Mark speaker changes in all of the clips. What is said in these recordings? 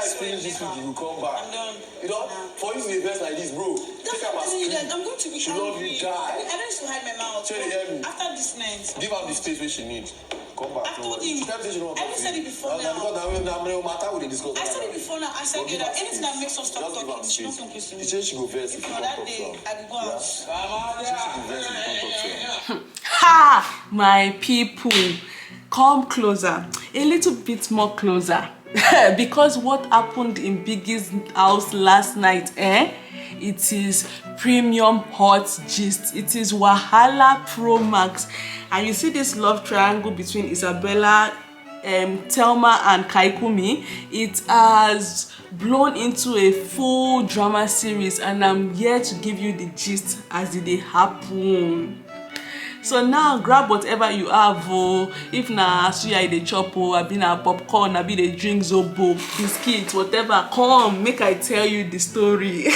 Speaker 1: guys finish this week, you will come back. You know, for you to be best like this, bro.
Speaker 2: That's what I'm telling you, that I'm going to be
Speaker 1: she love you, die.
Speaker 2: I don't need to hide my mouth. After this night.
Speaker 1: Give her the space where she needs. Come back.
Speaker 2: I told him. I said it before now. I said it before now. I said that anything that makes us stop talking, she don't talk to me.
Speaker 1: She said she go verse if you
Speaker 2: that day, I will go out.
Speaker 3: Ha! My people, come closer. A little bit more closer. Because what happened in Biggie's house last night, it is premium hot gist. It is Wahala Pro Max. And you see this love triangle between Isabella, Thelma and Kayikunmi. It has blown into a full drama series, and I'm here to give you the gist as it happen. So now grab whatever you have, if na suya dey chop, abi na popcorn, abi dey drink zobo, biscuits, whatever, come make I tell you the story.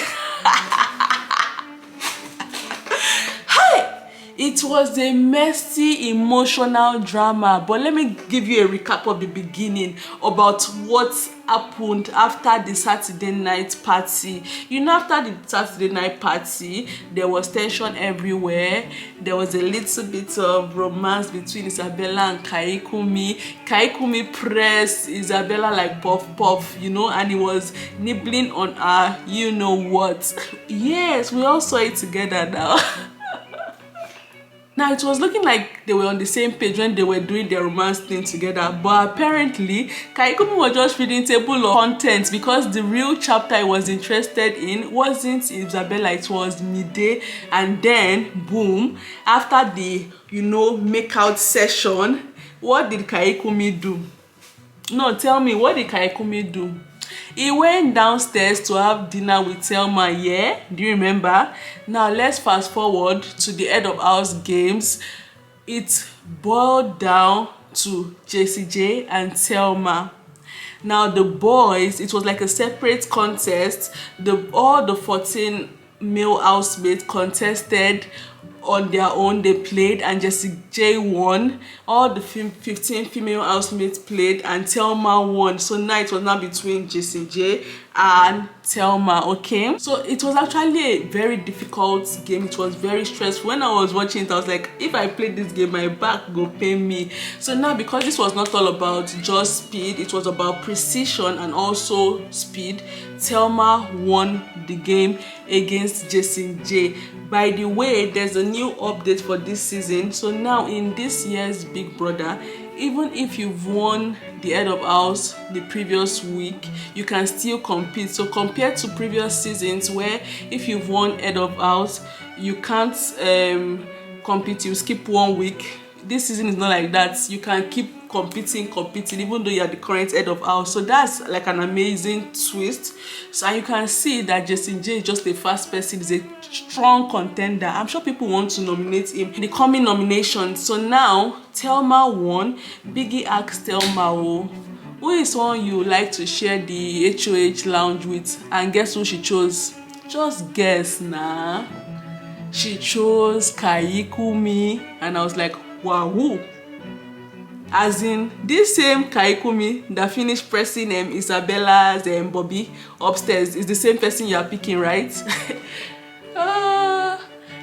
Speaker 3: It was a messy, emotional drama, but let me give you a recap of the beginning about what happened after the Saturday night party. You know, after the Saturday night party, there was tension everywhere. There was a little bit of romance between Isabella and Kayikunmi. Kayikunmi pressed Isabella like puff, you know, and he was nibbling on her, you know what. Yes, we all saw it together now. Now, it was looking like they were on the same page when they were doing their romance thing together, but apparently, Kayikunmi was just reading table of contents because the real chapter I was interested in wasn't Isabella, it was Mide. And then, boom, after the, you know, make-out session, what did Kayikunmi do? No, tell me, what did Kayikunmi do? He went downstairs to have dinner with Thelma, yeah? Do you remember? Now, let's fast forward to the head of house games. It boiled down to JCJ and Thelma. Now, the boys, it was like a separate contest. All the 14 male housemates contested on their own. They played and Jessie J won. All the 15 female housemates played and Thelma won. So now it was now between Jessie J and Thelma, okay? So it was actually a very difficult game. It was very stressful. When I was watching it, I was like, if I play this game, my back go pain me. So now, because this was not all about just speed, it was about precision and also speed, Thelma won the game against Jessie J. By the way, there's a new update for this season. So now in this year's Big Brother, even if you've won the head of house the previous week, you can still compete. So compared to previous seasons where if you've won head of house, you can't compete, you skip 1 week. This season is not like that. You can keep competing even though you're the current head of house. So that's like an amazing twist. So you can see that Jessie J is just a fast person, is a strong contender. I'm sure people want to nominate him in the coming nominations. So now Thelma won. Biggie asked Thelma, who is one you like to share the HOH lounge with? And guess who she chose? Just guess nah. She chose Kayikunmi, and I was like, wow. As in, this same Kayikunmi that finished pressing Isabella's Bobby upstairs is the same person you are picking, right?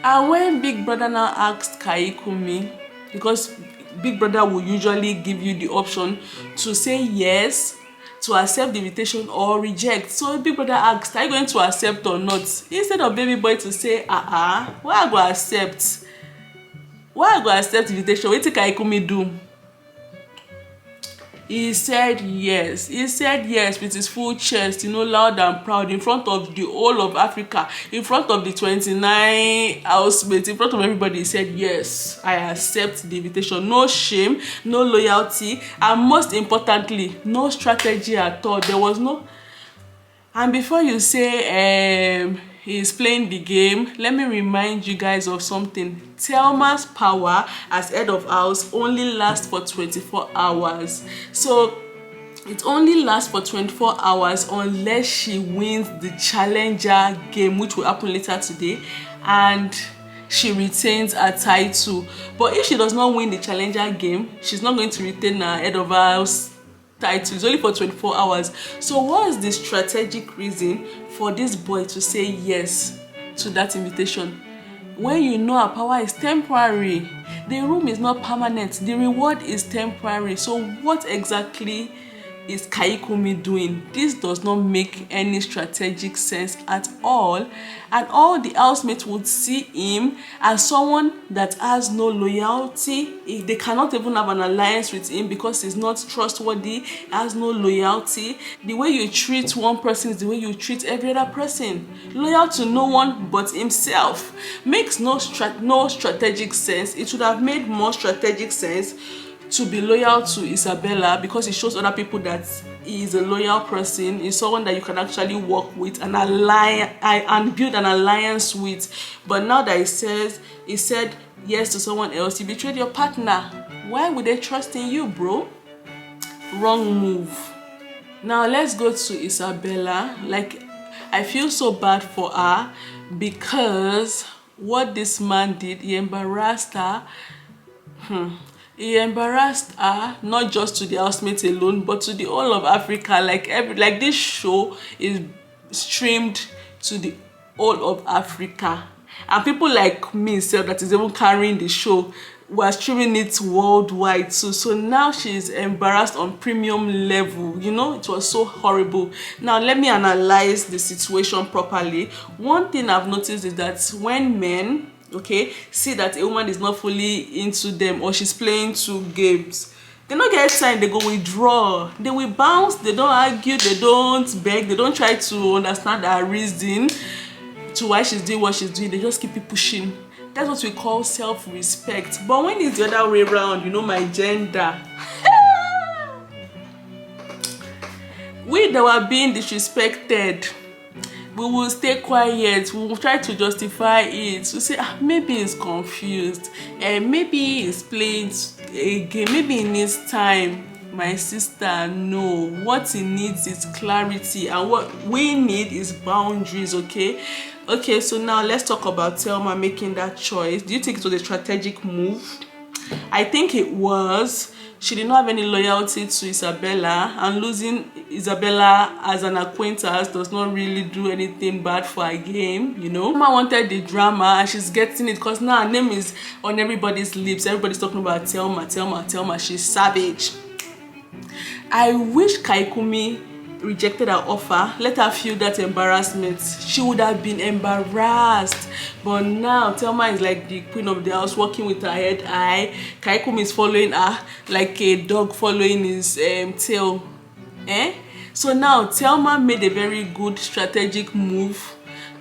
Speaker 3: And when Big Brother now asked Kayikunmi, because Big Brother will usually give you the option to say yes, to accept the invitation or reject. So Big Brother asked, are you going to accept or not? Instead of baby boy to say, why I go accept? Why I go accept the invitation? What did Kayikunmi do? He said yes. He said yes with his full chest, you know, loud and proud, in front of the whole of Africa, in front of the 29 housemates, in front of everybody. He said, yes, I accept the invitation. No shame, no loyalty, and most importantly, no strategy at all. There was no... And before you say he's playing the game, let me remind you guys of something. Thelma's power as head of house only lasts for 24 hours. So it only lasts for 24 hours unless she wins the challenger game, which will happen later today, and she retains her title. But if she does not win the challenger game, she's not going to retain her head of house title. It's only for 24 hours. So what is the strategic reason for this boy to say yes to that invitation? When you know our power is temporary, the room is not permanent, the reward is temporary. So what exactly is Kayikunmi doing? This does not make any strategic sense at all, and all the housemates would see him as someone that has no loyalty. They cannot even have an alliance with him because he's not trustworthy, has no loyalty. The way you treat one person is the way you treat every other person. Loyal to no one but himself. Makes no strategic sense. It would have made more strategic sense to be loyal to Isabella, because it shows other people that he is a loyal person, is someone that you can actually work with and and build an alliance with. But now that he said yes to someone else, you betrayed your partner. Why would they trust in you, bro? Wrong move. Now let's go to Isabella. Like, I feel so bad for her because what this man did, he embarrassed her. He embarrassed her, not just to the housemates alone, but to the whole of Africa. Like this show is streamed to the whole of Africa, and people like me, so that is even carrying the show, were streaming it worldwide too. So now she's embarrassed on premium level. You know, it was so horrible. Now let me analyze the situation properly. One thing I've noticed is that when men, okay, see that a woman is not fully into them, or she's playing two games, they don't get time, they go withdraw, they will bounce, they don't argue, they don't beg, they don't try to understand her reason to why she's doing what she's doing. They just keep it pushing. That's what we call self-respect. But when it's the other way around, you know, my gender, we that were being disrespected, we will stay quiet. We will try to justify it. We say, maybe he's confused, maybe he's playing a game, maybe he needs time. My sister, no. What he needs is clarity, and what we need is boundaries. Okay, so now let's talk about Thelma making that choice. Do you think it was a strategic move? I think it was. She did not have any loyalty to Isabella, and losing Isabella as an acquaintance does not really do anything bad for her game, you know. Mama wanted the drama, and she's getting it because now her name is on everybody's lips. Everybody's talking about Thelma. She's savage. I wish Kayikunmi rejected her offer, let her feel that embarrassment. She would have been embarrassed. But now Thelma is like the queen of the house, walking with her head high. Kayikunmi is following her like a dog following his tail. So now Thelma made a very good strategic move.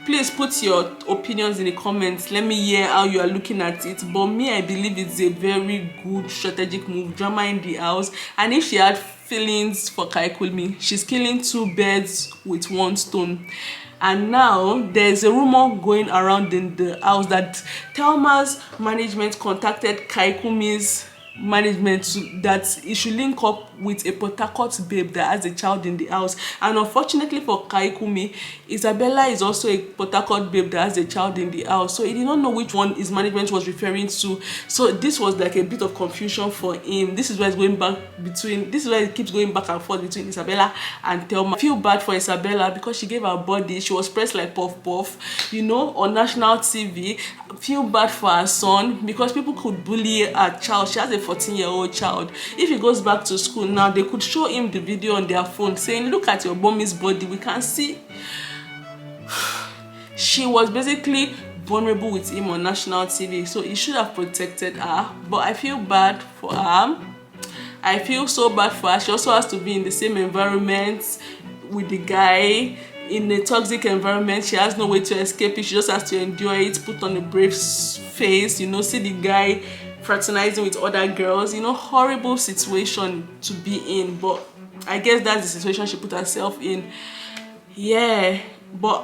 Speaker 3: Please put your opinions in the comments. Let me hear how you are looking at it. But me, I believe it's a very good strategic move. Drama in the house. And if she had feelings for Kayikunmi, she's killing two birds with one stone. And now there's a rumor going around in the house that Thelma's management contacted Kayikunmi's management that he should link up with a Port Harcourt babe that has a child in the house. And unfortunately for Kayikunmi, Isabella is also a Port Harcourt babe that has a child in the house. So he did not know which one his management was referring to. So this was like a bit of confusion for him. This is why it keeps going back and forth between Isabella and Thelma. I feel bad for Isabella because she gave her body. She was pressed like puff puff, you know, on national TV. I feel bad for her son because people could bully her child. She has a 14-year-old child. If he goes back to school now, they could show him the video on their phone saying, look at your mommy's body, we can see. She was basically vulnerable with him on national TV, so he should have protected her. But I feel bad for her. I feel so bad for her. She also has to be in the same environment with the guy, in a toxic environment. She has no way to escape it. She just has to endure it, put on a brave face, you know, see the guy fraternizing with other girls, you know, horrible situation to be in. But I guess that's the situation she put herself in. Yeah. But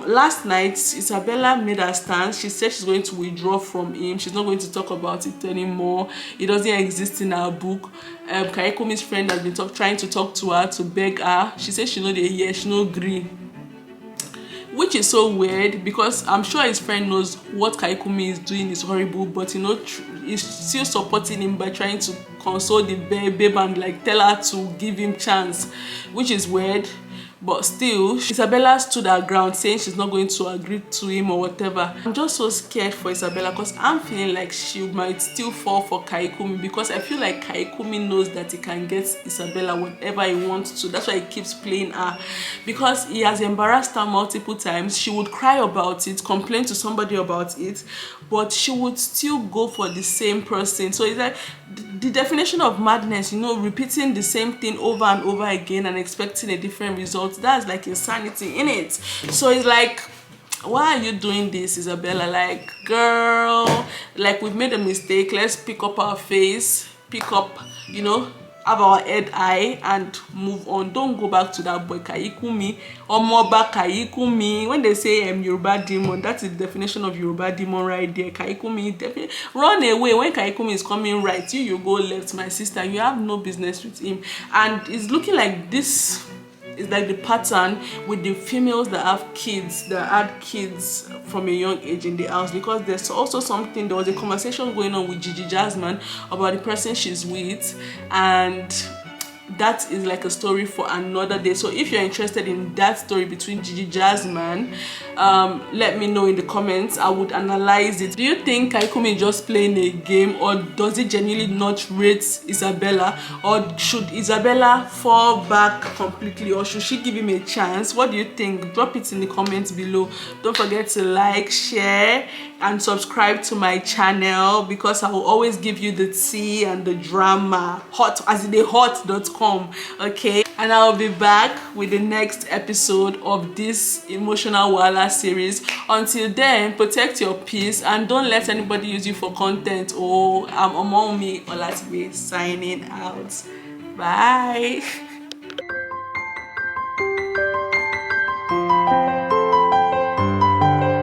Speaker 3: last night Isabella made her stance. She said she's going to withdraw from him. She's not going to talk about it anymore. It doesn't exist in her book. Kayikunmi's friend has been trying to talk to her, to beg her. She said she know the yes, she no agree, which is so weird because I'm sure his friend knows what Kayikunmi is doing is horrible, but you know, he's still supporting him by trying to console the babe and like tell her to give him chance, which is weird. But still, Isabella stood her ground saying she's not going to agree to him or whatever. I'm just so scared for Isabella because I'm feeling like she might still fall for Kayikunmi, because I feel like Kayikunmi knows that he can get Isabella whenever he wants to. That's why he keeps playing her, because he has embarrassed her multiple times. She would cry about it, complain to somebody about it, but she would still go for the same person. So it's like the definition of madness, you know, repeating the same thing over and over again and expecting a different result. That's like insanity in it. So it's like, why are you doing this, Isabella? Like, girl, like, we've made a mistake. Let's pick up our face, pick up, you know, have our head high and move on. Don't go back to that boy Kayikunmi or Moba Kayikunmi. When they say Yoruba demon, that's the definition of Yoruba demon right there. Kayikunmi, definitely run away. When Kayikunmi is coming right, you go left, my sister. You have no business with him. And it's looking like this is like the pattern with the females that have kids, that had kids from a young age in the house, because there's also something, there was a conversation going on with Gigi Jasmine about the person she's with, and that is like a story for another day. So if you're interested in that story between Gigi Jasmine, let me know in the comments. I would analyze it. Do you think Kayikunmi is just playing a game, or does it genuinely not rate Isabella, or should Isabella fall back completely, or should she give him a chance? What do you think? Drop it in the comments below. Don't forget to like, share and subscribe to my channel, because I will always give you the tea and the drama hot as in the hot.com. okay, and I'll be back with the next episode of this emotional wala series. Until then, protect your peace and don't let anybody use you for content. I'm Omomi Olatibe signing out. Bye.